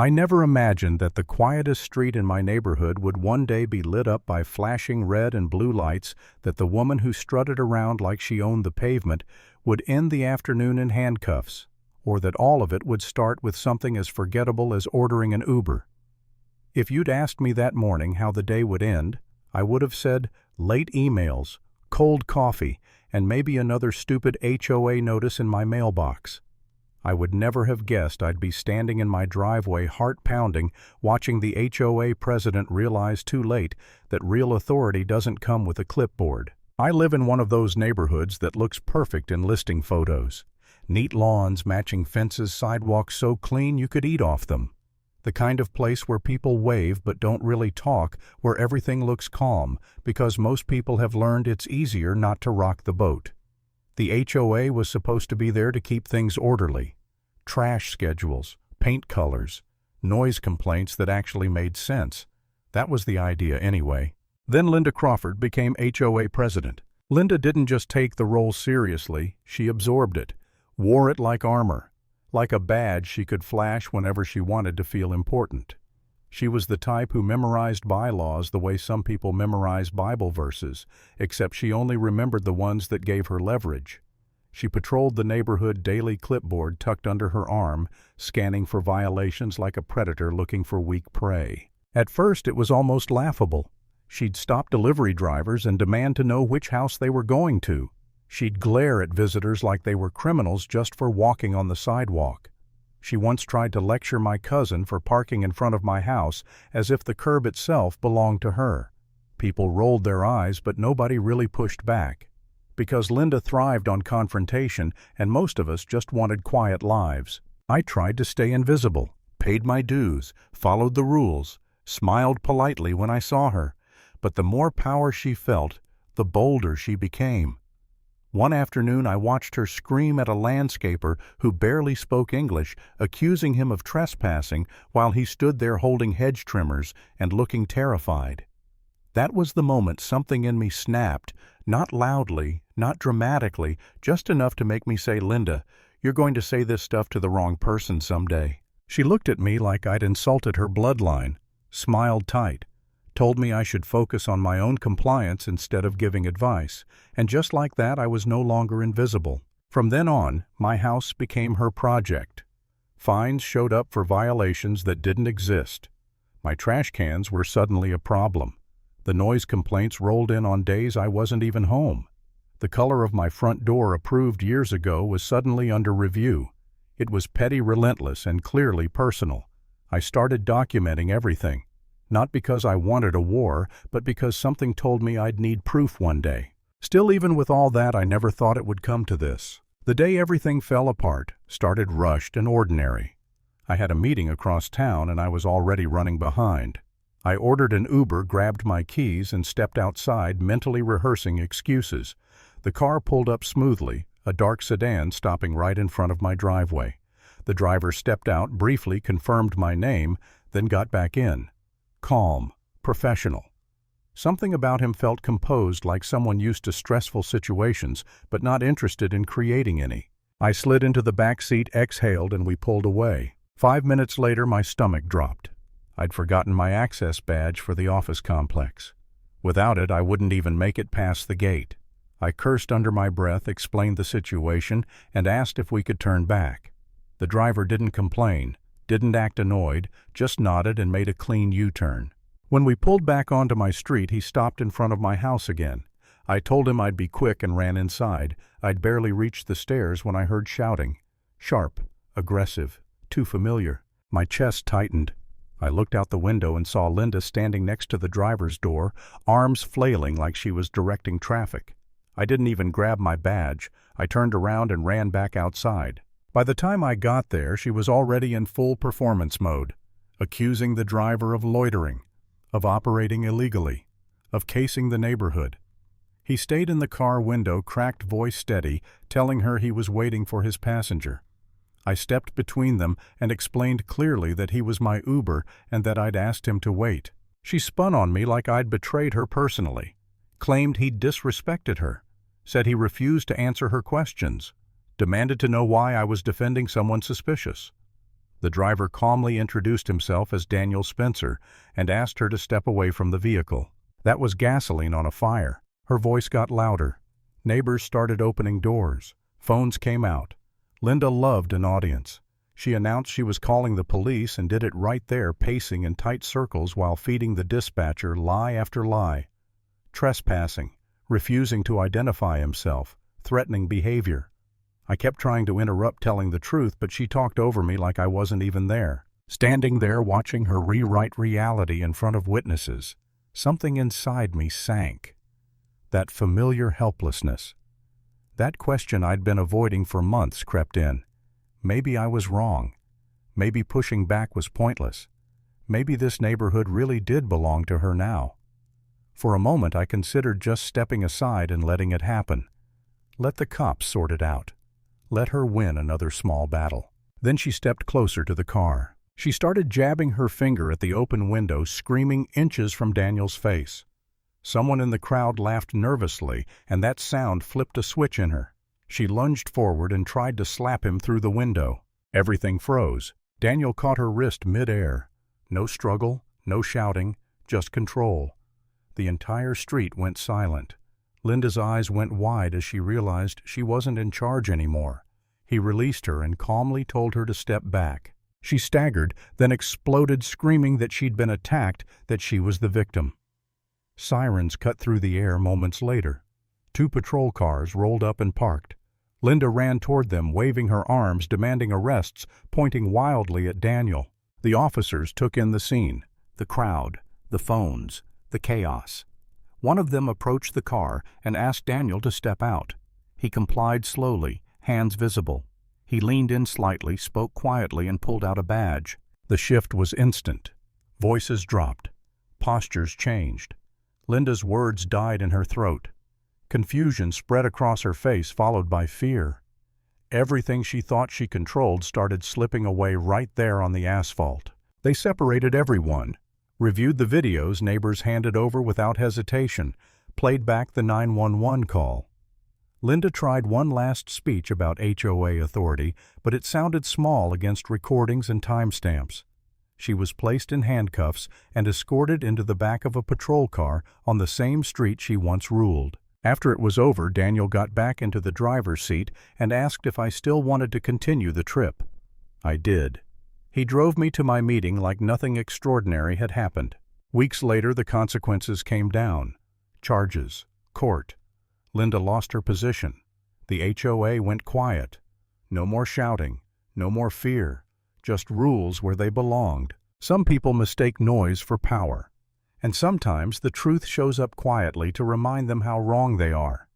I never imagined that the quietest street in my neighborhood would one day be lit up by flashing red and blue lights, that the woman who strutted around like she owned the pavement would end the afternoon in handcuffs, or that all of it would start with something as forgettable as ordering an Uber. If you'd asked me that morning how the day would end, I would have said late emails, cold coffee, and maybe another stupid HOA notice in my mailbox. I would never have guessed I'd be standing in my driveway, heart pounding, watching the HOA president realize too late that real authority doesn't come with a clipboard. I live in one of those neighborhoods that looks perfect in listing photos. Neat lawns, matching fences, sidewalks so clean you could eat off them. The kind of place where people wave but don't really talk, where everything looks calm, because most people have learned it's easier not to rock the boat. The HOA was supposed to be there to keep things orderly. Trash schedules, paint colors, noise complaints that actually made sense. That was the idea anyway. Then Linda Crawford became HOA president. Linda didn't just take the role seriously, she absorbed it, wore it like armor. Like a badge she could flash whenever she wanted to feel important. She was the type who memorized bylaws the way some people memorize Bible verses, except she only remembered the ones that gave her leverage. She patrolled the neighborhood daily, clipboard tucked under her arm, scanning for violations like a predator looking for weak prey. At first it was almost laughable. She'd stop delivery drivers and demand to know which house they were going to. She'd glare at visitors like they were criminals just for walking on the sidewalk. She once tried to lecture my cousin for parking in front of my house as if the curb itself belonged to her. People rolled their eyes, but nobody really pushed back. Because Linda thrived on confrontation, and most of us just wanted quiet lives. I tried to stay invisible, paid my dues, followed the rules, smiled politely when I saw her. But the more power she felt, the bolder she became. One afternoon I watched her scream at a landscaper who barely spoke English, accusing him of trespassing while he stood there holding hedge trimmers and looking terrified. That was the moment something in me snapped, not loudly, not dramatically, just enough to make me say, "Linda, you're going to say this stuff to the wrong person someday." She looked at me like I'd insulted her bloodline, smiled tight, told me I should focus on my own compliance instead of giving advice, and just like that I was no longer invisible. From then on, my house became her project. Fines showed up for violations that didn't exist. My trash cans were suddenly a problem. The noise complaints rolled in on days I wasn't even home. The color of my front door, approved years ago, was suddenly under review. It was petty, relentless, and clearly personal. I started documenting everything. Not because I wanted a war, but because something told me I'd need proof one day. Still, even with all that, I never thought it would come to this. The day everything fell apart, started rushed and ordinary. I had a meeting across town and I was already running behind. I ordered an Uber, grabbed my keys, and stepped outside, mentally rehearsing excuses. The car pulled up smoothly, a dark sedan stopping right in front of my driveway. The driver stepped out, briefly confirmed my name, then got back in. Calm, professional. Something about him felt composed, like someone used to stressful situations, but not interested in creating any. I slid into the back seat, exhaled, and we pulled away. 5 minutes later, my stomach dropped. I'd forgotten my access badge for the office complex. Without it, I wouldn't even make it past the gate. I cursed under my breath, explained the situation, and asked if we could turn back. The driver didn't complain, didn't act annoyed, just nodded and made a clean U-turn. When we pulled back onto my street, he stopped in front of my house again. I told him I'd be quick and ran inside. I'd barely reached the stairs when I heard shouting. Sharp, aggressive, too familiar. My chest tightened. I looked out the window and saw Linda standing next to the driver's door, arms flailing like she was directing traffic. I didn't even grab my badge. I turned around and ran back outside. By the time I got there, she was already in full performance mode, accusing the driver of loitering, of operating illegally, of casing the neighborhood. He stayed in the car window, cracked voice steady, telling her he was waiting for his passenger. I stepped between them and explained clearly that he was my Uber and that I'd asked him to wait. She spun on me like I'd betrayed her personally, claimed he'd disrespected her, said he refused to answer her questions, demanded to know why I was defending someone suspicious. The driver calmly introduced himself as Daniel Spencer and asked her to step away from the vehicle. That was gasoline on a fire. Her voice got louder. Neighbors started opening doors. Phones came out. Linda loved an audience. She announced she was calling the police and did it right there, pacing in tight circles while feeding the dispatcher lie after lie. Trespassing, refusing to identify himself, threatening behavior. I kept trying to interrupt telling the truth, but she talked over me like I wasn't even there. Standing there watching her rewrite reality in front of witnesses, something inside me sank. That familiar helplessness. That question I'd been avoiding for months crept in. Maybe I was wrong. Maybe pushing back was pointless. Maybe this neighborhood really did belong to her now. For a moment I considered just stepping aside and letting it happen. Let the cops sort it out. Let her win another small battle. Then she stepped closer to the car. She started jabbing her finger at the open window, screaming inches from Daniel's face. Someone in the crowd laughed nervously, and that sound flipped a switch in her. She lunged forward and tried to slap him through the window. Everything froze. Daniel caught her wrist mid-air. No struggle, no shouting, just control. The entire street went silent. Linda's eyes went wide as she realized she wasn't in charge anymore. He released her and calmly told her to step back. She staggered, then exploded, screaming that she'd been attacked, that she was the victim. Sirens cut through the air moments later. 2 patrol cars rolled up and parked. Linda ran toward them, waving her arms, demanding arrests, pointing wildly at Daniel. The officers took in the scene, the crowd, the phones, the chaos. One of them approached the car and asked Daniel to step out. He complied slowly, hands visible. He leaned in slightly, spoke quietly, and pulled out a badge. The shift was instant. Voices dropped. Postures changed. Linda's words died in her throat. Confusion spread across her face, followed by fear. Everything she thought she controlled started slipping away right there on the asphalt. They separated everyone, reviewed the videos neighbors handed over without hesitation, played back the 911 call. Linda tried one last speech about HOA authority, but it sounded small against recordings and timestamps. She was placed in handcuffs and escorted into the back of a patrol car on the same street she once ruled. After it was over, Daniel got back into the driver's seat and asked if I still wanted to continue the trip. I did. He drove me to my meeting like nothing extraordinary had happened. Weeks later, the consequences came down. Charges. Court. Linda lost her position. The HOA went quiet. No more shouting. No more fear. Just rules where they belonged. Some people mistake noise for power. And sometimes the truth shows up quietly to remind them how wrong they are.